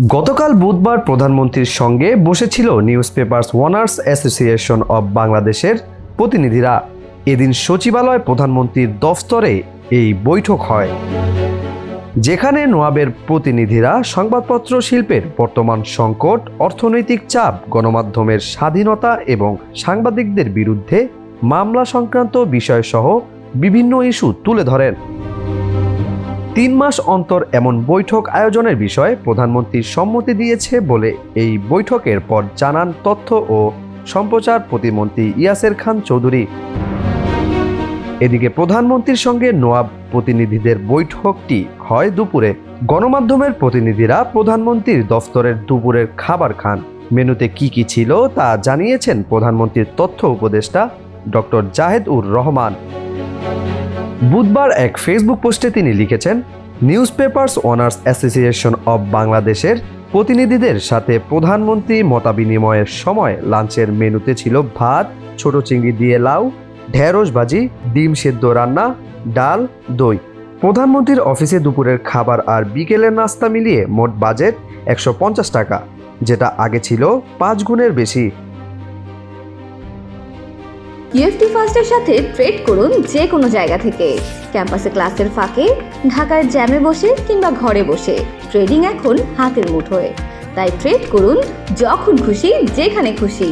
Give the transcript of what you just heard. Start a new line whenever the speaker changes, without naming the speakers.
গতকাল বুধবার প্রধানমন্ত্রীর সঙ্গে বসেছিল news papers owners association of বাংলাদেশের প্রতিনিধিরা। এদিন সচিবালয় প্রধানমন্ত্রীর দফতরে এই বৈঠক হয়, যেখানে নোয়াবের প্রতিনিধিরা সংবাদপত্র শিল্পের বর্তমান সংকট, অর্থনৈতিক চাপ, গণমাধ্যমের স্বাধীনতা এবং সাংবাদিকদের বিরুদ্ধে মামলা সংক্রান্ত বিষয়সহ বিভিন্ন ইস্যু তুলে ধরেন। 3 মাস অন্তর এমন বৈঠক আয়োজনের বিষয়ে প্রধানমন্ত্রী সম্মতি দিয়েছে বলে এই বৈঠকের পর জানান তথ্য ও সম্প্রচার প্রতিমন্ত্রী ইয়াসের খান চৌধুরী। এদিকে প্রধানমন্ত্রীর সঙ্গে নোয়াব প্রতিনিধিদের বৈঠকটি হয় দুপুরে। গণমাধ্যমের প্রতিনিধিরা প্রধানমন্ত্রীর দফতরের দুপুরের খাবার খান। মেনুতে কি কি ছিল তা জানিয়েছেন প্রধানমন্ত্রীর তথ্য উপদেষ্টা ডক্টর জাহেদ-উর রহমান। বুধবার এক ফেসবুক পোস্টে তিনি লিখেছেন, news papers owners association of বাংলাদেশের প্রতিনিধিদের সাথে প্রধানমন্ত্রী মতবিনিময়ের সময় লাঞ্চের মেনুতে ছিল ভাত, ছোট চিংড়ি দিয়ে লাউ, ঢেঁড়স ভাজি, ডিম সেদ্ধ রান্না, ডাল, দই। প্রধানমন্ত্রীর অফিসে দুপুরের খাবার আর বিকেলের নাস্তা মিলিয়ে মোট বাজেট 150 টাকা, যেটা আগে ছিল 5 গুণের বেশি।
ইএফটি ফার্স্টের সাথে ট্রেড করুন যে কোনো জায়গা থেকে। ক্যাম্পাসে ক্লাসের ফাঁকে, ঢাকার জ্যামে বসে কিংবা ঘরে বসে ট্রেডিং এখন হাতের মুঠোয়। তাই ট্রেড করুন যখন খুশি, যেখানে খুশি।